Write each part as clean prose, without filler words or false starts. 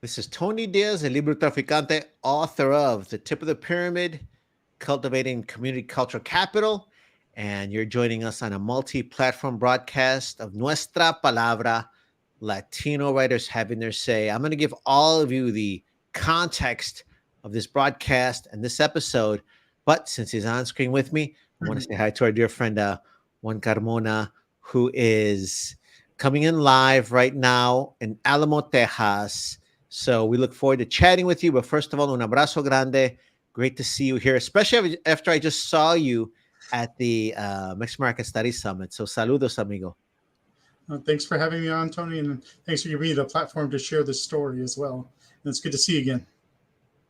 This is Tony Diaz, el libro traficante, author of The Tip of the Pyramid, Cultivating Community Cultural Capital. And you're joining us on a multi-platform broadcast of Nuestra Palabra, Latino writers having their say. I'm going to give all of you the context of this broadcast and this episode. But since he's on screen with me, I want to say hi to our dear friend, Juan Carmona, who is coming in live right now in Alamo, Texas. So we look forward to chatting with you. But first of all, un abrazo grande. Great to see you here, especially after I just saw you at the Mexican American Studies Summit. So saludos, amigo. Thanks for having me on, Tony, and thanks for giving me the platform to share this story as well. And it's good to see you again.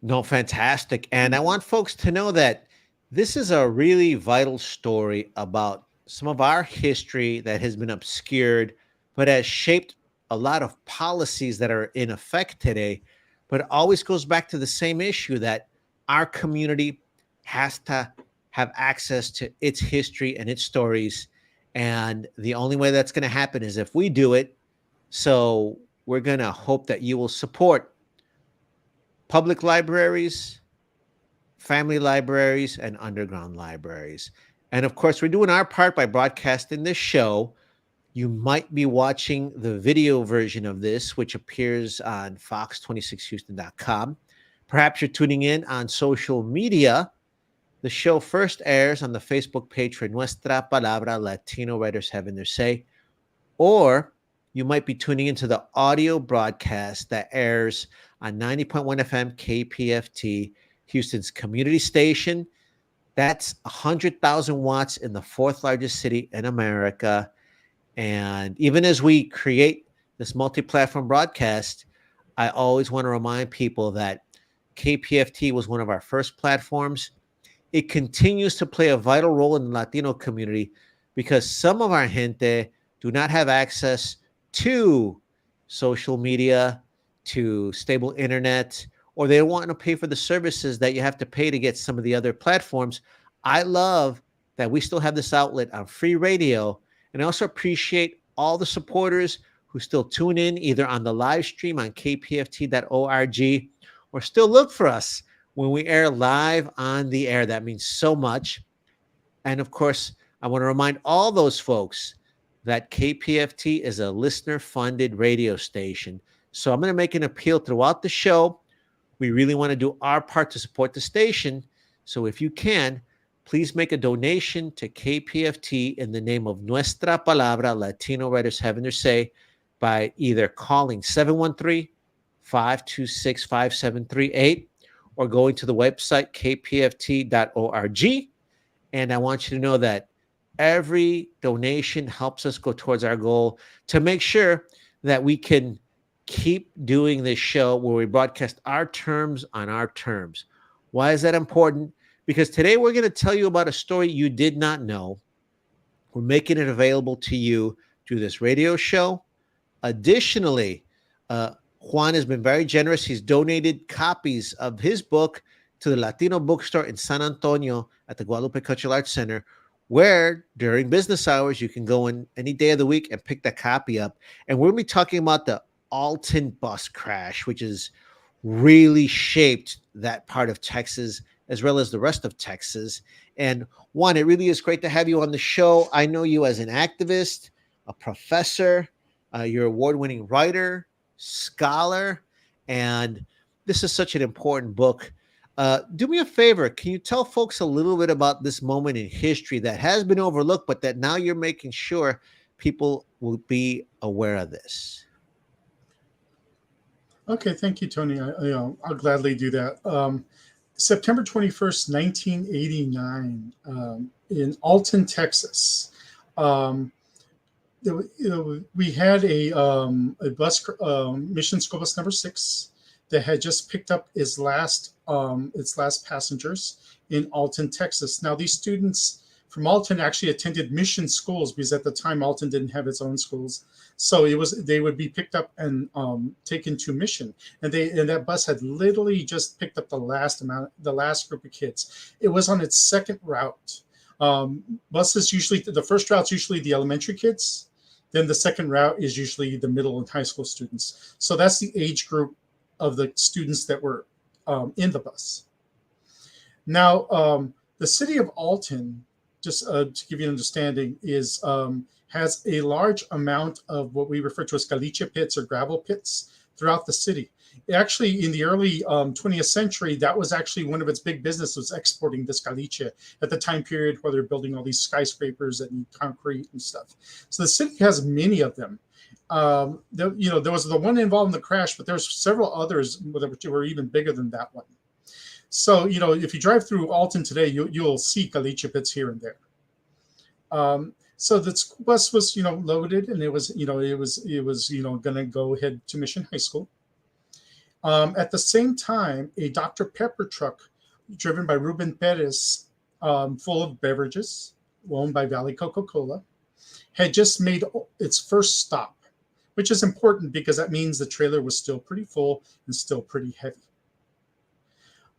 No, fantastic. And I want folks to know that this is a really vital story about some of our history that has been obscured, but has shaped a lot of policies that are in effect today. But it always goes back to the same issue that our community has to have access to its history and its stories. And the only way that's going to happen is if we do it. So we're going to hope that you will support public libraries, family libraries, and underground libraries. And of course, we're doing our part by broadcasting this show. You might be watching the video version of this, which appears on fox26houston.com. Perhaps you're tuning in on social media. The show first airs on the Facebook page for Nuestra Palabra, Latino Writers Having Their Say. Or you might be tuning into the audio broadcast that airs on 90.1 FM KPFT, Houston's community station. That's 100,000 watts in the fourth largest city in America. And even as we create this multi-platform broadcast, I always want to remind people that KPFT was one of our first platforms. It continues to play a vital role in the Latino community because some of our gente do not have access to social media, to stable internet, or they don't want to pay for the services that you have to pay to get some of the other platforms. I love that we still have this outlet on free radio. And I also appreciate all the supporters who still tune in either on the live stream on kpft.org or still look for us when we air live on the air. That means so much. And of course, I want to remind all those folks that KPFT is a listener-funded radio station. So I'm going to make an appeal throughout the show. We really want to do our part to support the station. So if you can, please make a donation to KPFT in the name of Nuestra Palabra, Latino Writers Having Their Say, by either calling 713-526-5738 or going to the website kpft.org. And I want you to know that every donation helps us go towards our goal to make sure that we can keep doing this show where we broadcast our terms on our terms. Why is that important? Because today we're going to tell you about a story you did not know. We're making it available to you through this radio show. Additionally, Juan has been very generous. He's donated copies of his book to the Latino bookstore in San Antonio at the Guadalupe Cultural Arts Center, where during business hours, you can go in any day of the week and pick that copy up. And we're going to be talking about the Alton Bus Crash, which has really shaped that part of Texas as well as the rest of Texas. And Juan, it really is great to have you on the show. I know you as an activist, a professor, you're an award-winning writer, scholar, and this is such an important book. Do me a favor. Can you tell folks a little bit about this moment in history that has been overlooked, but that now you're making sure people will be aware of this? Okay, thank you, Tony. I'll gladly do that. September 21st, 1989, in Alton, Texas. We had a bus, Mission School Bus number 6, that had just picked up its last passengers in Alton, Texas. Now, these students from Alton actually attended mission schools because at the time Alton didn't have its own schools. So they would be picked up and taken to mission, and that bus had literally just picked up the last group of kids. It was on its second route. Buses usually, the first route's usually the elementary kids, then the second route is usually the middle and high school students. So that's the age group of the students that were in the bus. Now, the city of Alton, just to give you an understanding, is has a large amount of what we refer to as caliche pits or gravel pits throughout the city. Actually, in the early 20th century, that was actually one of its big business was exporting this caliche at the time period where they're building all these skyscrapers and concrete and stuff. So the city has many of them. There was the one involved in the crash, but there's several others that were even bigger than that one. So, if you drive through Alton today, you'll see caliche pits here and there. So the school bus was, loaded, and it was going to go ahead to Mission High School. At the same time, a Dr. Pepper truck driven by Ruben Perez, full of beverages, owned by Valley Coca-Cola, had just made its first stop, which is important because that means the trailer was still pretty full and still pretty heavy.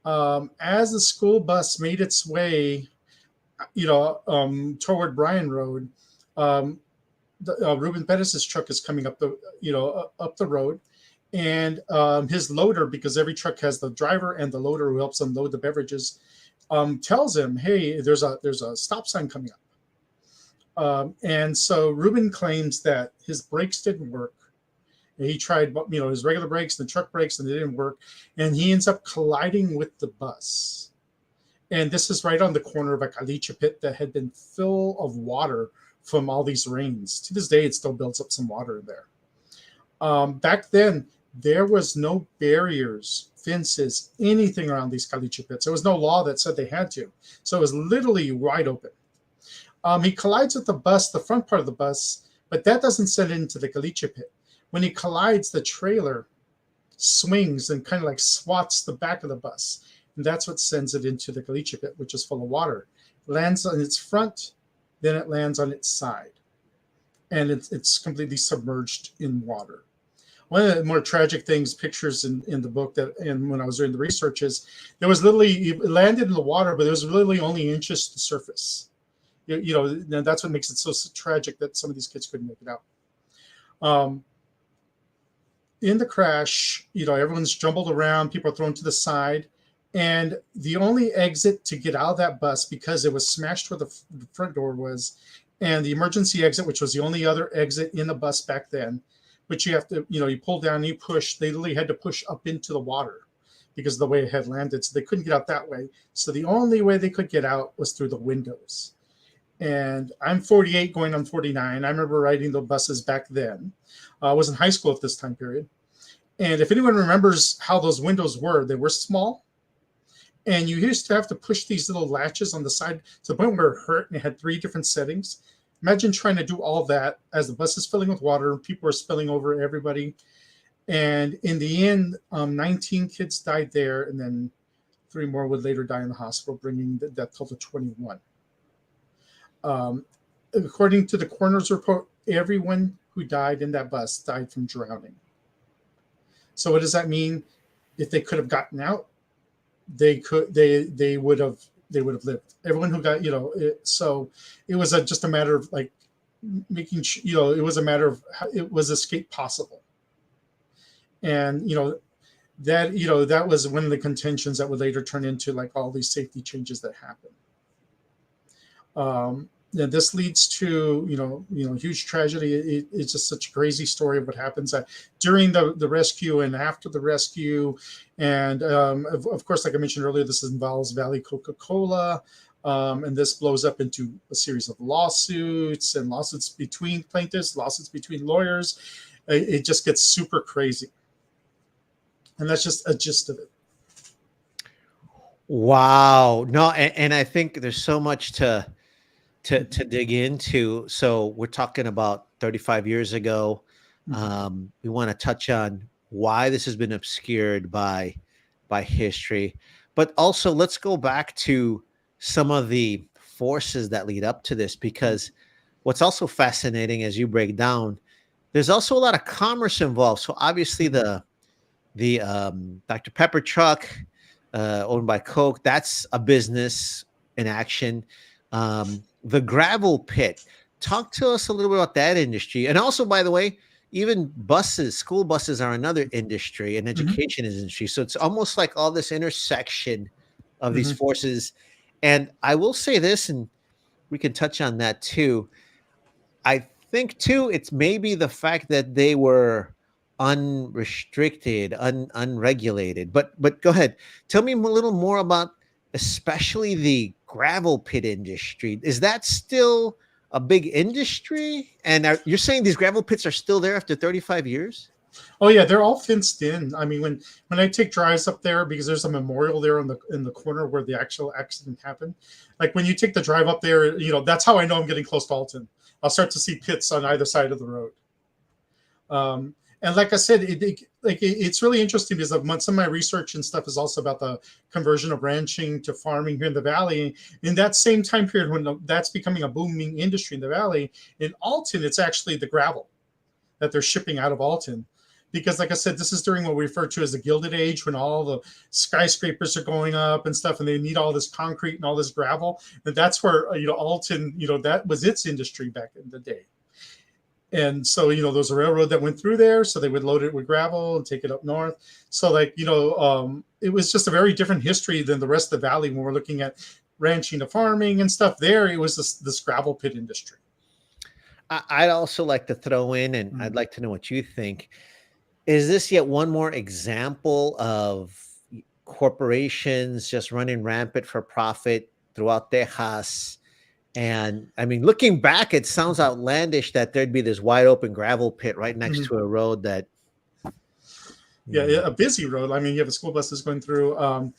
As the school bus made its way, toward Bryan Road, Ruben Perez's truck is coming up the road, and his loader, because every truck has the driver and the loader who helps them load the beverages, tells him, "Hey, there's a stop sign coming up." And so Ruben claims that his brakes didn't work. He tried, his regular brakes, the truck brakes, and they didn't work. And he ends up colliding with the bus. And this is right on the corner of a caliche pit that had been full of water from all these rains. To this day, it still builds up some water in there. Back then, there was no barriers, fences, anything around these caliche pits. There was no law that said they had to. So it was literally wide open. He collides with the bus, the front part of the bus, but that doesn't send it into the caliche pit. When he collides, the trailer swings and kind of like swats the back of the bus. And that's what sends it into the caliche pit, which is full of water. It lands on its front, then it lands on its side. And it's completely submerged in water. One of the more tragic things, pictures in the book and when I was doing the research is, it landed in the water, but it was literally only inches to the surface. That's what makes it so tragic that some of these kids couldn't make it out. In the crash, everyone's jumbled around, people are thrown to the side, and the only exit to get out of that bus, because it was smashed where the front door was, and the emergency exit, which was the only other exit in the bus back then, which you have to, you pull down and you push, they literally had to push up into the water because of the way it had landed, so they couldn't get out that way. So the only way they could get out was through the windows. And I'm 48 going on 49. I remember riding the buses back then. I was in high school at this time period. And if anyone remembers how those windows were, they were small. And you used to have to push these little latches on the side to the point where it hurt, and it had 3 different settings. Imagine trying to do all that as the bus is filling with water, people are spilling over everybody. And in the end, 19 kids died there, and then 3 more would later die in the hospital, bringing the death toll to 21. According to the coroner's report, everyone who died in that bus died from drowning. So what does that mean? If they could have gotten out, they would have lived. Everyone who got, so it was just a matter of like making, it was a matter of how it was escape possible. And, that was one of the contentions that would later turn into like all these safety changes that happened. And this leads to, huge tragedy. It's just such a crazy story of what happens during the rescue and after the rescue. And of course, like I mentioned earlier, this involves Valley Coca-Cola. And this blows up into a series of lawsuits and lawsuits between plaintiffs, lawsuits between lawyers. It just gets super crazy. And that's just a gist of it. Wow. No, and I think there's so much to dig into. So we're talking about 35 years ago. We want to touch on why this has been obscured by history, but also let's go back to some of the forces that lead up to this, because what's also fascinating as you break down, there's also a lot of commerce involved. So obviously the Dr. Pepper truck owned by Coke, that's a business in action. The gravel pit. Talk to us a little bit about that industry. And also, by the way, even buses, school buses are another industry, and Hmm. education is industry. So it's almost like all this intersection of these Hmm. forces. And I will say this, and we can touch on that too. I think too, it's maybe the fact that they were unrestricted, unregulated. But go ahead, tell me a little more about, especially the gravel pit industry. Is that still a big industry? And you're saying these gravel pits are still there after 35 years? Oh yeah, they're all fenced in. I mean, when I take drives up there, because there's a memorial there in the corner where the actual accident happened. Like when you take the drive up there, that's how I know I'm getting close to Alton. I'll start to see pits on either side of the road. And like I said, it's really interesting because some of my research and stuff is also about the conversion of ranching to farming here in the valley. In that same time period when that's becoming a booming industry in the valley, in Alton, it's actually the gravel that they're shipping out of Alton. Because, like I said, this is during what we refer to as the Gilded Age, when all the skyscrapers are going up and stuff, and they need all this concrete and all this gravel. And that's where Alton, that was its industry back in the day. And so, there was a railroad that went through there, so they would load it with gravel and take it up north. So, it was just a very different history than the rest of the valley when we're looking at ranching to farming and stuff. There, it was this gravel pit industry. I'd also like to throw in, and I'd like to know what you think. Is this yet one more example of corporations just running rampant for profit throughout Texas? And I mean, looking back, it sounds outlandish that there'd be this wide open gravel pit right next to a road that. Yeah, a busy road. I mean, you have the school buses going through. I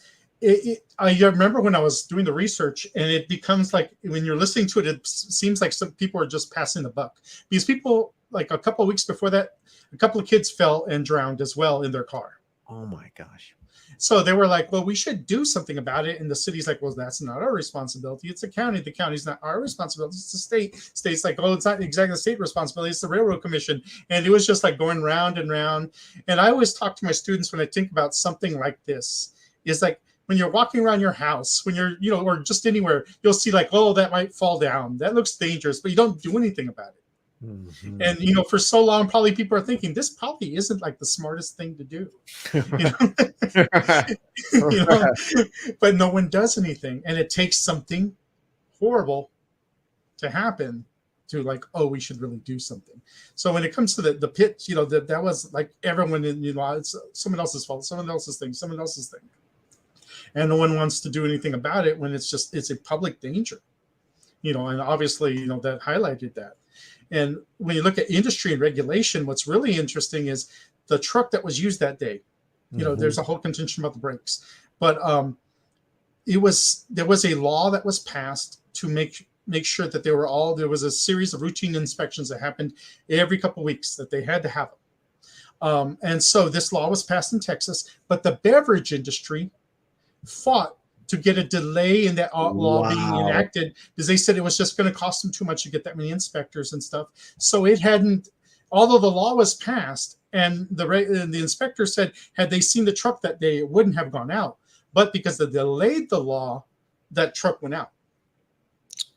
remember when I was doing the research, and it becomes like when you're listening to it, it seems like some people are just passing the buck. Because people, like a couple of weeks before that, a couple of kids fell and drowned as well in their car. Oh my gosh. So they were like, well, we should do something about it. And the city's like, well, that's not our responsibility. It's the county. The county's not our responsibility. It's the state. State's like, oh, it's not exactly the state responsibility. It's the railroad commission. And it was just like going round and round. And I always talk to my students when I think about something like this, is like when you're walking around your house, when you're, or just anywhere, you'll see like, oh, that might fall down. That looks dangerous, but you don't do anything about it. Mm-hmm. And for so long, probably people are thinking this probably isn't like the smartest thing to do, but no one does anything, and it takes something horrible to happen to like, oh, we should really do something. So when it comes to the pit, that was like everyone, it's someone else's fault, someone else's thing, and no one wants to do anything about it when it's a public danger, and obviously that highlighted that. And when you look at industry and regulation, what's really interesting is the truck that was used that day. There's a whole contention about the brakes, but there was a law that was passed to make sure that there was a series of routine inspections that happened every couple of weeks that they had to have them. And so this law was passed in Texas, but the beverage industry fought to get a delay in that law being enacted, because they said it was just going to cost them too much to get that many inspectors and stuff. So it hadn't, although the law was passed, and the inspector said, had they seen the truck that day, it wouldn't have gone out. But because they delayed the law, that truck went out.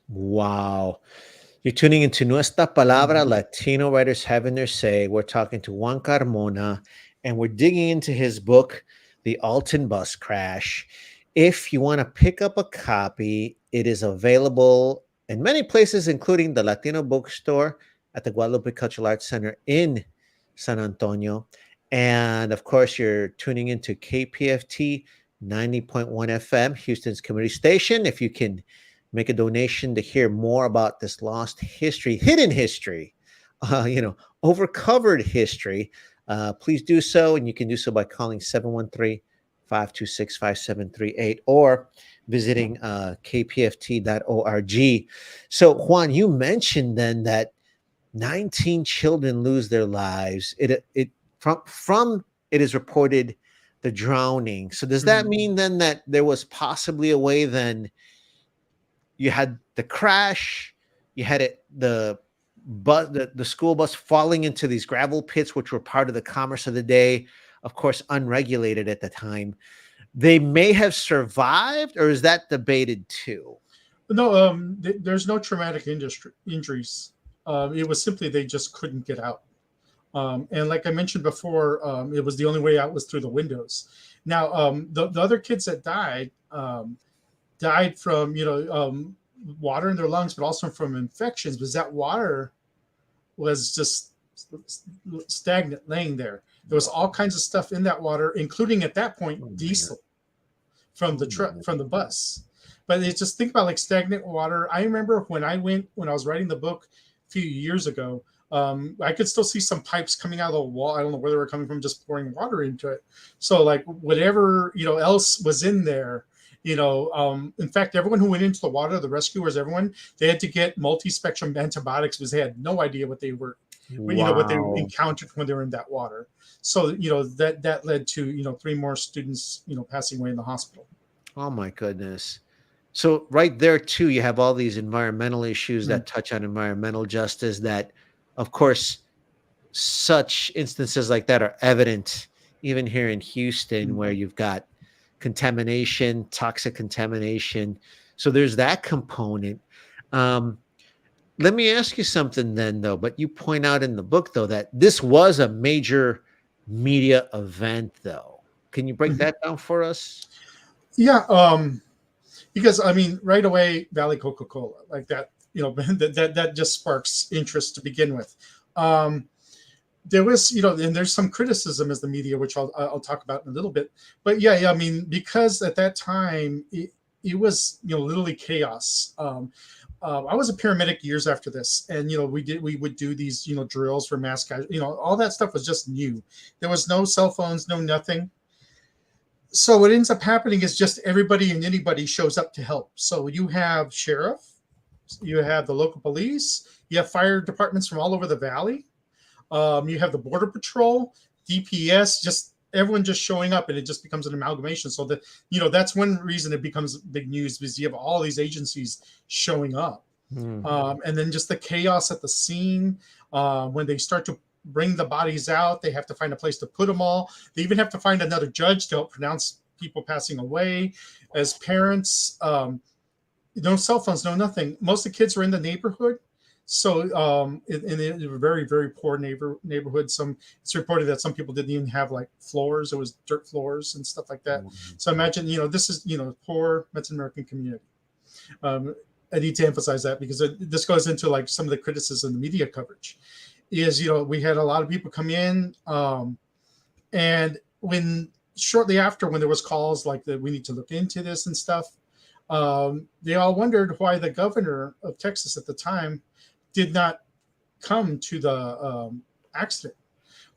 Wow. You're tuning into Nuestra Palabra, Latino Writers Having Their Say. We're talking to Juan Carmona, and we're digging into his book, The Alton Bus Crash. If you want to pick up a copy, it is available in many places, including the Latino bookstore at the Guadalupe Cultural Arts Center in San Antonio. And of course, you're tuning into KPFT 90.1 FM, Houston's community station. If you can make a donation to hear more about this lost history, hidden history, overcovered history, please do so. And you can do so by calling 713-526-5738 or visiting kpft.org. So Juan, you mentioned then that 19 children lose their lives. It is reported the drowning. So does that mean then that there was possibly a way then you had the crash, you had the school bus falling into these gravel pits, which were part of the commerce of the day, of course, unregulated at the time. They may have survived, or is that debated too? No, there's no traumatic injuries. It was simply they just couldn't get out. And like I mentioned before, it was the only way out was through the windows. Now, the other kids that died from water in their lungs, but also from infections, because that water was just stagnant, laying there. There was all kinds of stuff in that water, including at that point diesel from the truck, from the bus. But it's just think about like stagnant water. I remember when I was writing the book a few years ago. I could still see some pipes coming out of the wall. I don't know where they were coming from, just pouring water into it. So like whatever else was in there, in fact, everyone who went into the water, the rescuers, everyone, they had to get multi-spectrum antibiotics because they had no idea what they were, what they encountered when they were in that water. So that led to 3 more students passing away in the hospital. Oh my goodness. So right there too, you have all these environmental issues that touch on environmental justice that, of course, such instances like that are evident even here in Houston, where you've got contamination, toxic contamination. So there's that component. Let me ask you something then, though, but you point out in the book, though, that this was a major media event, though. Can you break that down for us? Yeah. Because I mean, right away, Valley Coca-Cola, like that, that just sparks interest to begin with. There was, and there's some criticism as the media, which I'll talk about in a little bit. But yeah, I mean, because at that time it was, literally chaos. I was a paramedic years after this, and we would do these, drills for mass casualty. All that stuff was just new. There was no cell phones, no nothing. So what ends up happening is just everybody and anybody shows up to help. So you have sheriff, you have the local police, you have fire departments from all over the valley. You have the border patrol, DPS, just everyone just showing up, and it just becomes an amalgamation. So that, that's one reason it becomes big news, because you have all these agencies showing up. And then just the chaos at the scene, when they start to bring the bodies out, they have to find a place to put them all. They even have to find another judge to help pronounce people passing away. As parents, no cell phones, no nothing. Most of the kids were in the neighborhood. So in a very, very poor neighborhood. It's reported that some people didn't even have like floors. It was dirt floors and stuff like that. So imagine, this is, poor Mexican American community. I need to emphasize that because this goes into like some of the criticism, the media coverage is, we had a lot of people come in, and shortly after, when there was calls like that, we need to look into this and stuff, they all wondered why the governor of Texas at the time did not come to the accident.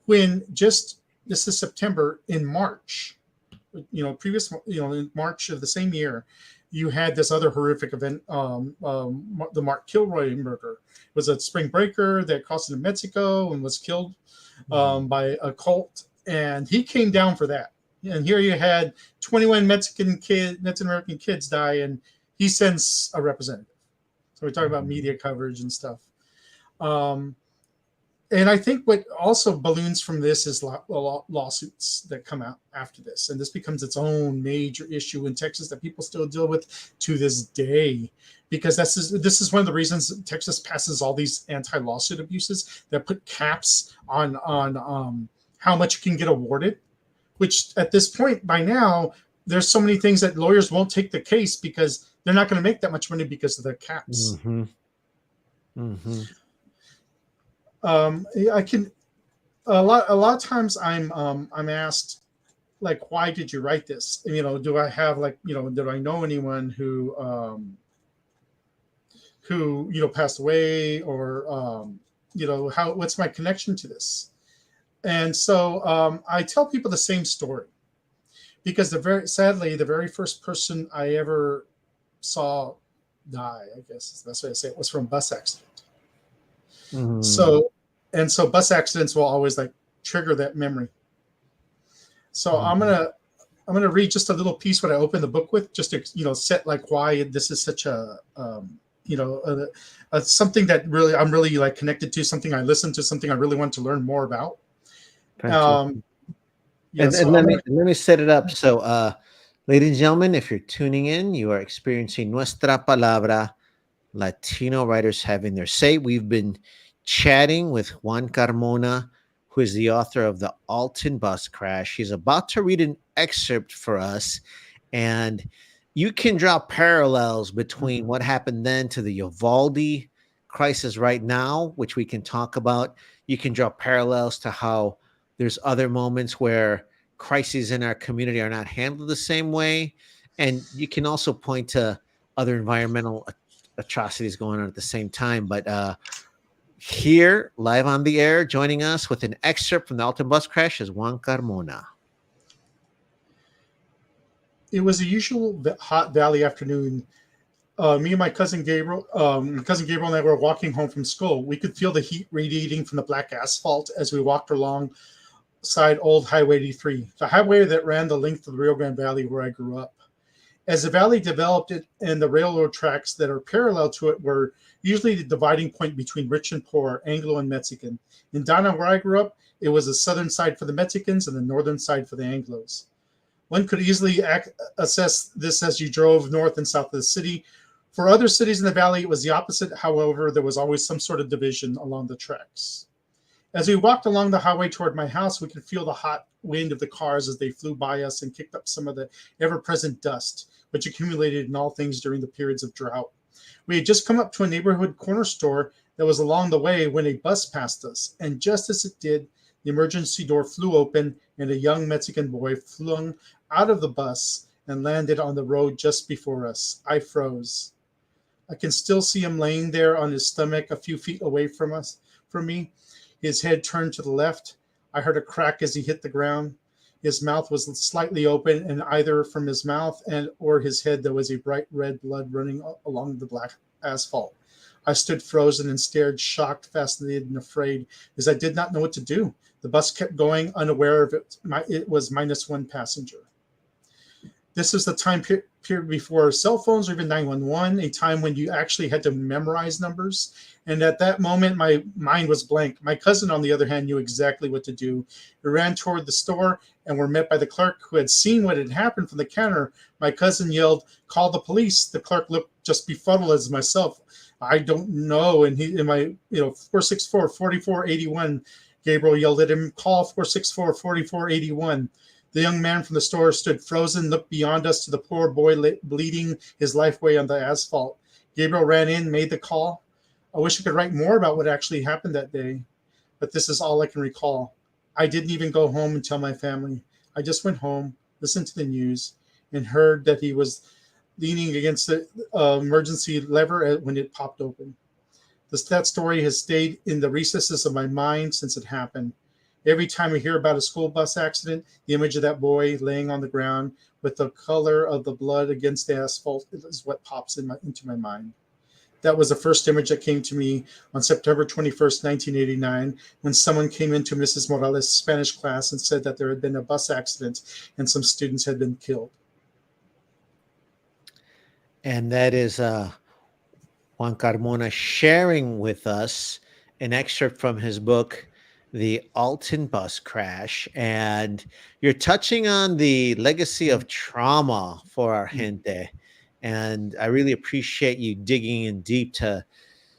When this is September, in March, in March of the same year, you had this other horrific event, the Mark Kilroy murder. It was a spring breaker that crossed into Mexico and was killed by a cult, and he came down for that. And here you had 21 Mexican American kids die, and he sends a representative. So we're talking about media coverage and stuff. And I think what also balloons from this is lawsuits that come out after this. And this becomes its own major issue in Texas that people still deal with to this day. Because this is one of the reasons Texas passes all these anti-lawsuit abuses that put caps on how much you can get awarded. Which at this point, by now, there's so many things that lawyers won't take the case because they're not going to make that much money because of the caps. I can a lot of times I'm asked, like, why did you write this? Do I have did I know anyone who passed away, or what's my connection to this? And so I tell people the same story, because sadly the very first person I ever saw die, I guess is the best way to say it, was from a bus accident. So bus accidents will always trigger that memory. So I'm gonna read just a little piece what I opened the book with, just to set why this is such a something that really I'm really connected to, something I listened to, something I really want to learn more about. And let me set it up. So, ladies and gentlemen, if you're tuning in, you are experiencing Nuestra Palabra, Latino writers having their say. We've been chatting with Juan Carmona, who is the author of the Alton Bus Crash. He's about to read an excerpt for us, and you can draw parallels between what happened then to the Uvalde crisis right now, which we can talk about. You can draw parallels to how there's other moments where crises in our community are not handled the same way. And you can also point to other environmental atrocities going on at the same time. But here, live on the air, joining us with an excerpt from the Alton Bus Crash is Juan Carmona. It was a usual hot valley afternoon. Me and my cousin Gabriel, and I were walking home from school. We could feel the heat radiating from the black asphalt as we walked alongside old Highway 83, the highway that ran the length of the Rio Grande Valley where I grew up. As the valley developed, it and the railroad tracks that are parallel to it were usually the dividing point between rich and poor, Anglo and Mexican. In Donna, where I grew up, it was the southern side for the Mexicans and the northern side for the Anglos. One could easily assess this as you drove north and south of the city. For other cities in the valley, it was the opposite. However, there was always some sort of division along the tracks. As we walked along the highway toward my house, we could feel the hot wind of the cars as they flew by us and kicked up some of the ever-present dust, which accumulated in all things during the periods of drought. We had just come up to a neighborhood corner store that was along the way when a bus passed us, and just as it did, the emergency door flew open and a young Mexican boy flung out of the bus and landed on the road just before us. I froze. I can still see him laying there on his stomach a few feet away from me. His head turned to the left. I heard a crack as he hit the ground. His mouth was slightly open, and either from his mouth or his head there was a bright red blood running along the black asphalt. I stood frozen and stared, shocked, fascinated, and afraid, as I did not know what to do. The bus kept going, unaware of it. It was minus one passenger. This is the time period before cell phones or even 911, a time when you actually had to memorize numbers. And at that moment, my mind was blank. My cousin, on the other hand, knew exactly what to do. We ran toward the store and were met by the clerk who had seen what had happened from the counter. My cousin yelled, "Call the police." The clerk looked just befuddled as myself. I don't know. And he, in my, 464 4481, Gabriel yelled at him, "Call 464 4481. The young man from the store stood frozen, looked beyond us to the poor boy bleeding his life away on the asphalt. Gabriel ran in, made the call. I wish I could write more about what actually happened that day, but this is all I can recall. I didn't even go home and tell my family. I just went home, listened to the news, and heard that he was leaning against the emergency lever when it popped open. That story has stayed in the recesses of my mind since it happened. Every time I hear about a school bus accident, the image of that boy laying on the ground with the color of the blood against the asphalt is what pops into my mind. That was the first image that came to me on September 21st, 1989, when someone came into Mrs. Morales' Spanish class and said that there had been a bus accident and some students had been killed. And that is Juan Carmona sharing with us an excerpt from his book, The Alton Bus Crash. And you're touching on the legacy of trauma for our gente. And I really appreciate you digging in deep to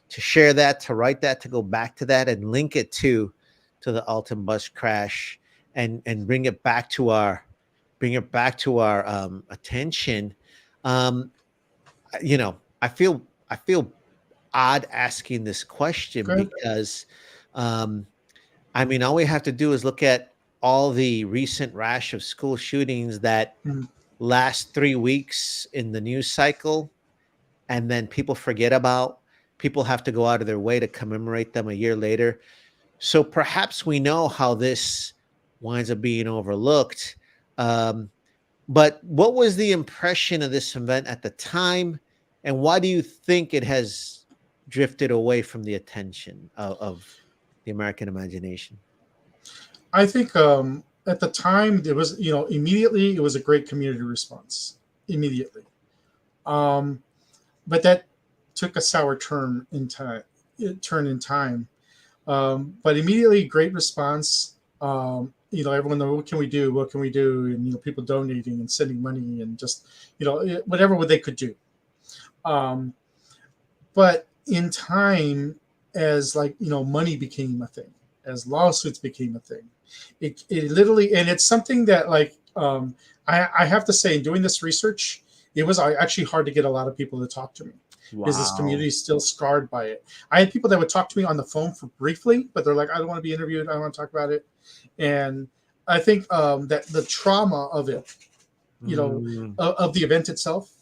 share that, to write that, to go back to that and link it to the Alton Bus Crash and bring it back to our attention. I feel odd asking this question because all we have to do is look at all the recent rash of school shootings that last 3 weeks in the news cycle, and then people forget about. People have to go out of their way to commemorate them a year later. So perhaps we know how this winds up being overlooked. But what was the impression of this event at the time, and why do you think it has drifted away from the attention of the American imagination? I think at the time it was, immediately it was a great community response. Immediately, but that took a sour turn in time. But immediately, great response. Everyone knows, what can we do? What can we do? And people donating and sending money and just whatever they could do. But in time, as money became a thing, as lawsuits became a thing. It literally, and it's something that like I have to say, in doing this research, it was actually hard to get a lot of people to talk to me because this community Wow. is still scarred by it. I had people that would talk to me on the phone for briefly, but they're like, I don't want to be interviewed. I don't want to talk about it. And I think that the trauma of it, Mm. of the event itself,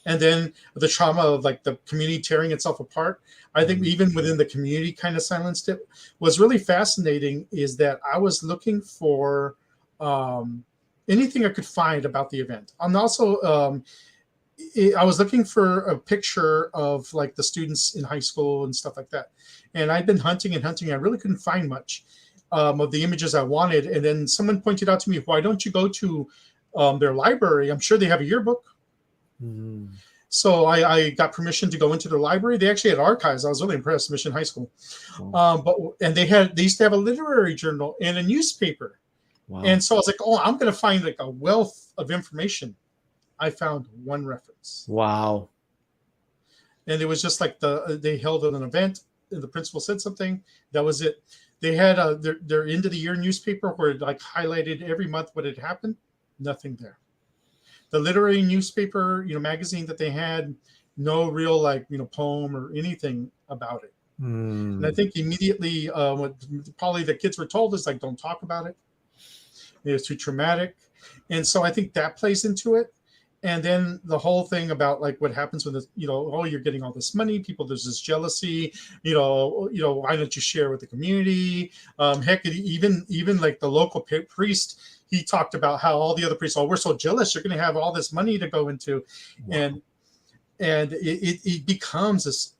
and then the trauma of like the community tearing itself apart, I think even within the community kind of silenced it. What's really fascinating is that I was looking for anything I could find about the event. I'm also I was looking for a picture of like the students in high school and stuff like that, and I'd been hunting and hunting. I really couldn't find much of the images I wanted, and then someone pointed out to me, why don't you go to their library? I'm sure they have a yearbook. Mm. So I got permission to go into their library. They actually had archives. I was really impressed. Mission High School, Wow. and they used to have a literary journal and a newspaper. Wow. And so I was like, oh, I'm going to find like a wealth of information. I found one reference, Wow. and it was just like they held an event, and the principal said something. That was it. They had their end of the year newspaper where it like highlighted every month what had happened. Nothing there. The literary newspaper, magazine that they had, no real like poem or anything about it. And I Mm. think immediately what probably the kids were told is like, don't talk about it. It's too traumatic. And so I think that plays into it. And then the whole thing about like what happens when oh, you're getting all this money, people, there's this jealousy, why don't you share with the community? Heck, even like the local priest, he talked about how all the other priests, oh, we're so jealous, you're going to have all this money to go into. Wow. And it becomes this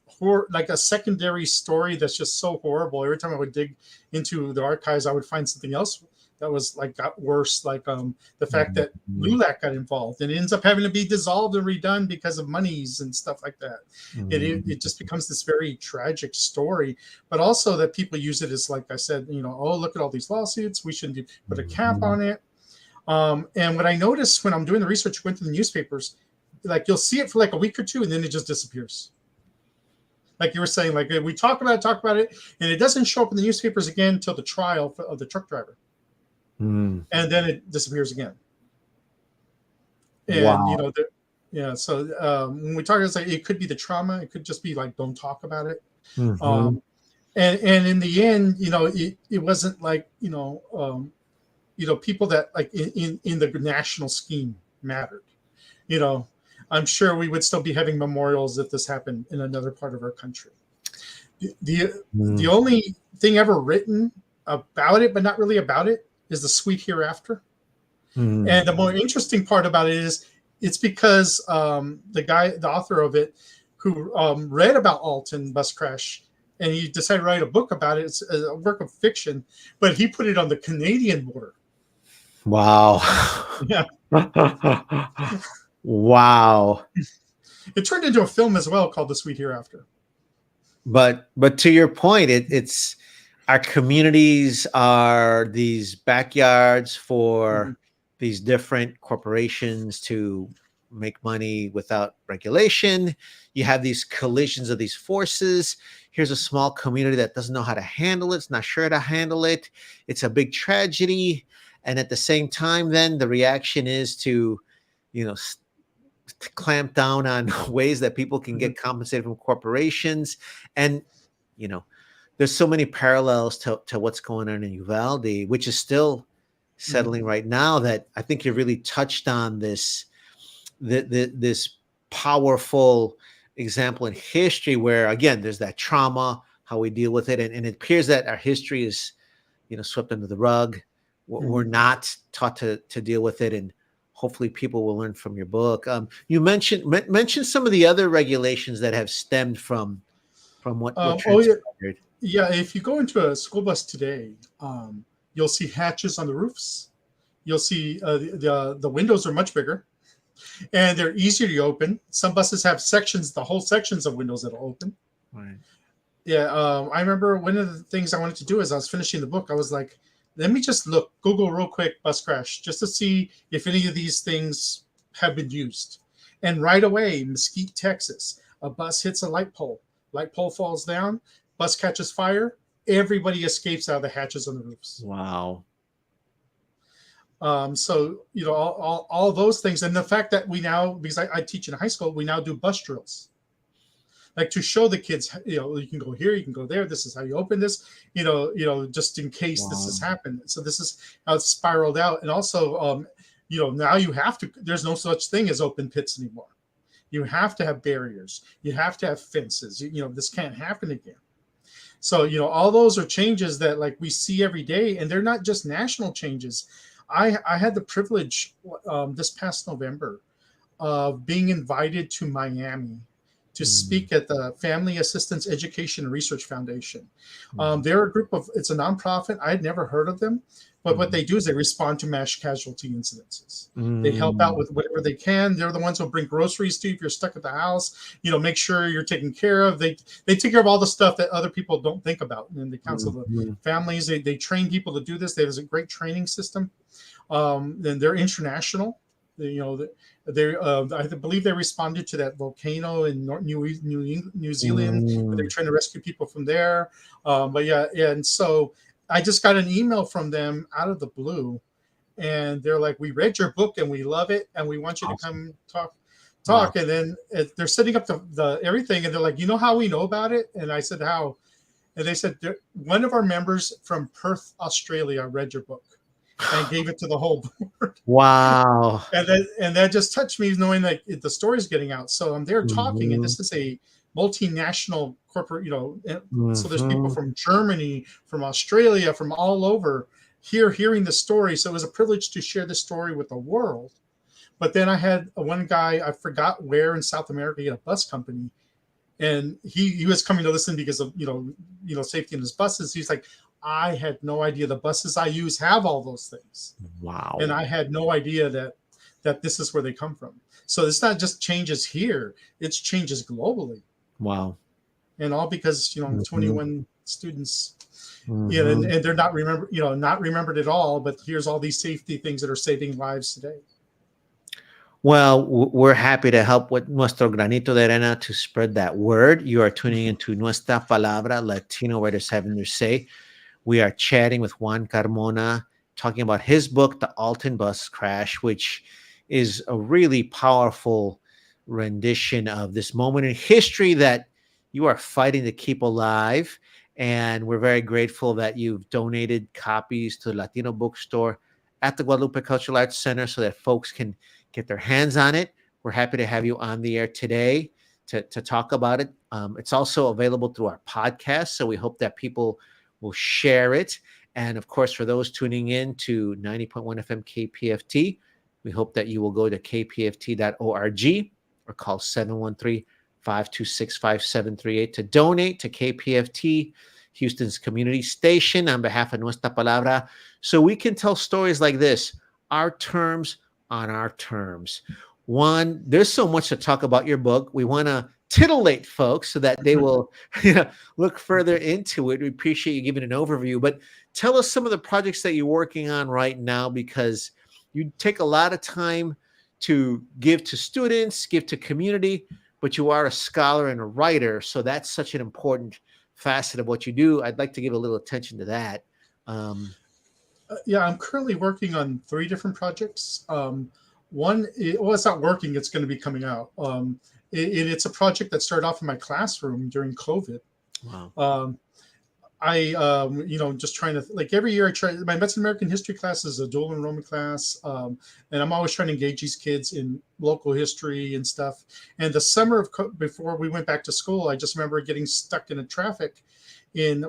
like a secondary story that's just so horrible. Every time I would dig into the archives, I would find something else that was like got worse, like the fact that Mm. LULAC got involved and it ends up having to be dissolved and redone because of monies and stuff like that. Mm. It just becomes this very tragic story, but also that people use it as, like I said, oh, look at all these lawsuits, we shouldn't put a cap Mm. on it. And what I noticed when I'm doing the research, went to the newspapers, like you'll see it for like a week or two and then it just disappears. Like you were saying, like we talk about it, and it doesn't show up in the newspapers again until the trial of the truck driver. Mm. And then it disappears again. And Wow. yeah. So when we talk, it's like it could be the trauma. It could just be like don't talk about it. Mhm. Um, and in the end, it wasn't like people that like in the national scheme mattered. You know, I'm sure we would still be having memorials if this happened in another part of our country. The Mm. only thing ever written about it, but not really about it, is the Sweet Hereafter. Mm. And the more interesting part about it is it's because the author of it, who read about Alton Bus Crash, and he decided to write a book about it. It's a work of fiction, but he put it on the Canadian border. Wow. Yeah, Wow. it turned into a film as well called The Sweet Hereafter. But to your point, it's our communities are these backyards Mm-hmm. for these different corporations to make money without regulation. You have these collisions of these forces. Here's a small community that doesn't know how to handle it. It's not sure how to handle it. It's a big tragedy. And at the same time, then the reaction is to, you know, to clamp down on ways that people can Mm-hmm. get compensated from corporations. And, you know, there's so many parallels to what's going on in Uvalde, which is still Mm-hmm. settling right now, that I think you really touched on this powerful example in history where, again, there's that trauma, how we deal with it. And it appears that our history is, swept under the rug. We're Mm-hmm. not taught to deal with it. And hopefully people will learn from your book. You mentioned some of the other regulations that have stemmed from what Oh yeah, transpired. yeah. If you go into a school bus today, you'll see hatches on the roofs. You'll see the windows are much bigger, and they're easier to open. Some buses have sections, the whole sections of windows that'll open. Right. Yeah, I remember one of the things I wanted to do as I was finishing the book, I was like, let me just Google real quick, bus crash, just to see if any of these things have been used. And right away, Mesquite, Texas, a bus hits a light pole. Light pole falls down, bus catches fire, everybody escapes out of the hatches on the roofs. Wow. So, all those things. And the fact that we now, because I teach in high school, we now do bus drills. Like to show the kids, you can go here, you can go there. This is how you open this, just in case this has happened. So this is how it's spiraled out. And also, now you have to, there's no such thing as open pits anymore. You have to have barriers. You have to have fences. This can't happen again. So, all those are changes that like we see every day, and they're not just national changes. I had the privilege this past November of being invited to Miami to speak at the Family Assistance Education and Research Foundation. They're a group of, it's a nonprofit. I had never heard of them, but what they do is they respond to mass casualty incidences. They help out with whatever they can. They're the ones who bring groceries to you if you're stuck at the house, make sure you're taken care of. They take care of all the stuff that other people don't think about. And they counsel the families. They train people to do this. There's a great training system. And they're international. I believe they responded to that volcano in New Zealand. They're trying to rescue people from there. And so I just got an email from them out of the blue, and they're like, "We read your book and we love it, and we want you to come talk." Wow. And then they're setting up the everything, and they're like, "You know how we know about it?" And I said, "How?" And they said, "One of our members from Perth, Australia, read your book and gave it to the whole board." Wow. And that just touched me, knowing that the story's getting out. So I'm there talking, and this is a multinational corporate, so there's people from Germany, from Australia, from all over here hearing the story. So it was a privilege to share the story with the world. But then I had one guy, I forgot where in South America, he had a bus company, and he was coming to listen because of, safety in his buses. He's like, "I had no idea the buses I use have all those things." Wow. And I had no idea that this is where they come from. So it's not just changes here, it's changes globally. Wow. And all because, 21 students, and they're not remembered at all, but here's all these safety things that are saving lives today. Well, we're happy to help with Nuestro Granito de Arena to spread that word. You are tuning into Nuestra Palabra, Latino Writers Having Their Say. We are chatting with Juan Carmona, talking about his book, The Alton Bus Crash, which is a really powerful rendition of this moment in history that you are fighting to keep alive. And we're very grateful that you've donated copies to the Latino bookstore at the Guadalupe Cultural Arts Center so that folks can get their hands on it. We're happy to have you on the air today to talk about it. It's also available through our podcast, so we hope that people will share it. And of course, for those tuning in to 90.1 FM KPFT, we hope that you will go to kpft.org or call 713-526-5738 to donate to KPFT, Houston's community station, on behalf of Nuestra Palabra, so we can tell stories like this, our terms on our terms. Juan, there's so much to talk about your book. We want to titillate folks so that they will look further into it. We appreciate you giving an overview, but tell us some of the projects that you're working on right now, because you take a lot of time to give to students, give to community, but you are a scholar and a writer, so that's such an important facet of what you do. I'd like to give a little attention to that. I'm currently working on 3 different projects. One, it's not working, it's going to be coming out. It's a project that started off in my classroom during COVID. Wow. I just trying to, like, every year I try. My Mexican American history class is a dual enrollment class, and I'm always trying to engage these kids in local history and stuff. And the summer before we went back to school, I just remember getting stuck in traffic in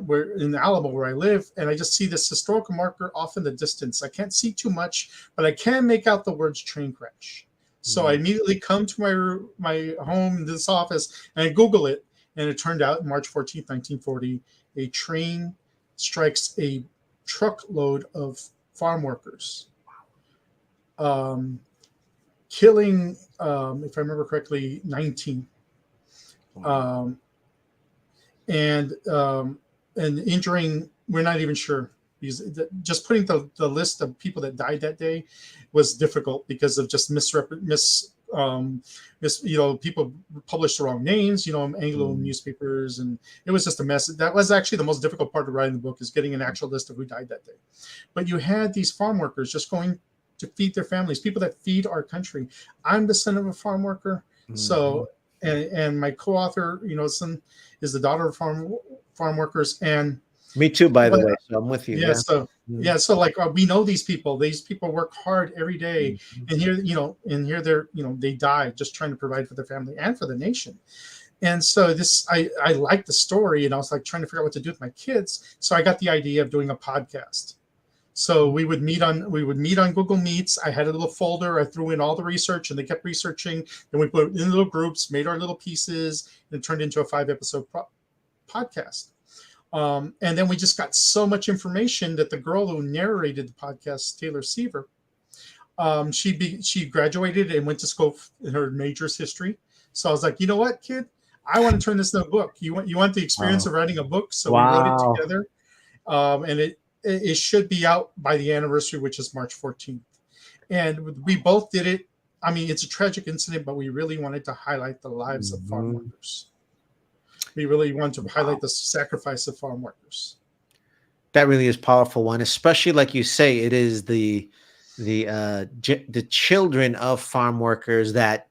Alamo, where I live, and I just see this historical marker off in the distance. I can't see too much, but I can make out the words train crash. So I immediately come to my home, this office, and I Google it, and it turned out March 14th, 1940, a train strikes a truckload of farm workers, killing, if I remember correctly, 19. And injuring, we're not even sure. Just putting the list of people that died that day was difficult because of just People published the wrong names, Anglo newspapers, and it was just a mess. That was actually the most difficult part of writing the book, is getting an actual list of who died that day. But you had these farm workers just going to feed their families, people that feed our country. I'm the son of a farm worker, so and my co-author, son is the daughter of farm workers, and me too, by the way. So I'm with you. Yeah. So like we know these people. These people work hard every day, and here they're they die just trying to provide for their family and for the nation. And so I liked the story, and I was like trying to figure out what to do with my kids. So I got the idea of doing a podcast. So we would meet on Google Meets. I had a little folder. I threw in all the research, and they kept researching. And we put it in little groups, made our little pieces, and it turned into a 5-episode podcast. And then we just got so much information that the girl who narrated the podcast, Taylor Seaver, she graduated and went to school. Her major's history. So I was like, you know what, kid, I want to turn this into a book. You want the experience of writing a book? So we wrote it together, and it should be out by the anniversary, which is March 14th. And we both did it. I mean, it's a tragic incident, but we really wanted to highlight the lives of farm workers. We really want to highlight the sacrifice of farm workers. That really is powerful one, especially like you say, it is the children of farm workers that,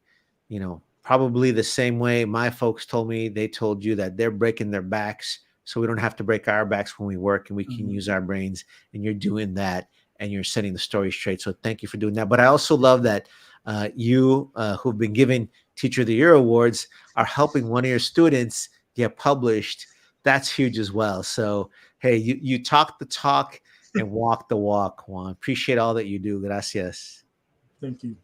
probably the same way my folks told me, they told you that they're breaking their backs so we don't have to break our backs when we work, and we can use our brains, and you're doing that, and you're setting the story straight. So thank you for doing that. But I also love that you who've been given Teacher of the Year awards are helping one of your students get published. That's huge as well. So, hey, you talk the talk and walk the walk, Juan. Appreciate all that you do. Gracias. Thank you.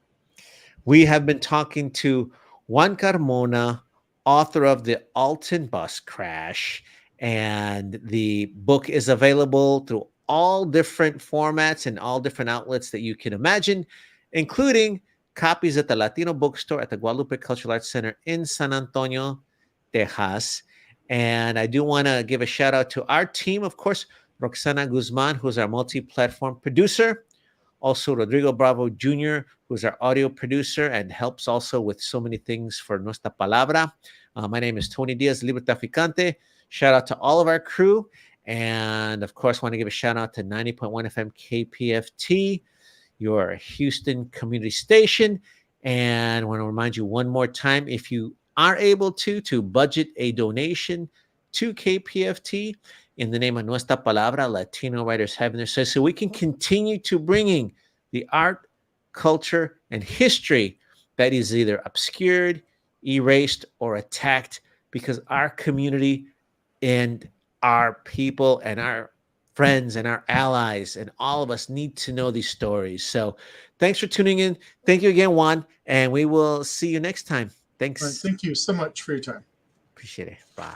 We have been talking to Juan Carmona, author of the Alton Bus Crash, and the book is available through all different formats and all different outlets that you can imagine, including copies at the Latino bookstore at the Guadalupe Cultural Arts Center in San Antonio, Texas. And I do want to give a shout out to our team, of course, Roxana Guzman, who's our multi-platform producer. Also, Rodrigo Bravo Jr., who's our audio producer and helps also with so many things for Nuestra Palabra. My name is Tony Diaz, Libertaficante. Shout out to all of our crew. And, of course, want to give a shout out to 90.1 FM KPFT, your Houston community station. And I want to remind you one more time, if you are able to budget a donation to KPFT in the name of Nuestra Palabra, Latino Writers Having Their Say, so we can continue to bringing the art, culture, and history that is either obscured, erased, or attacked, because our community and our people and our friends and our allies and all of us need to know these stories. So thanks for tuning in. Thank you again, Juan, and we will see you next time. Thanks. All right, thank you so much for your time. Appreciate it. Bye.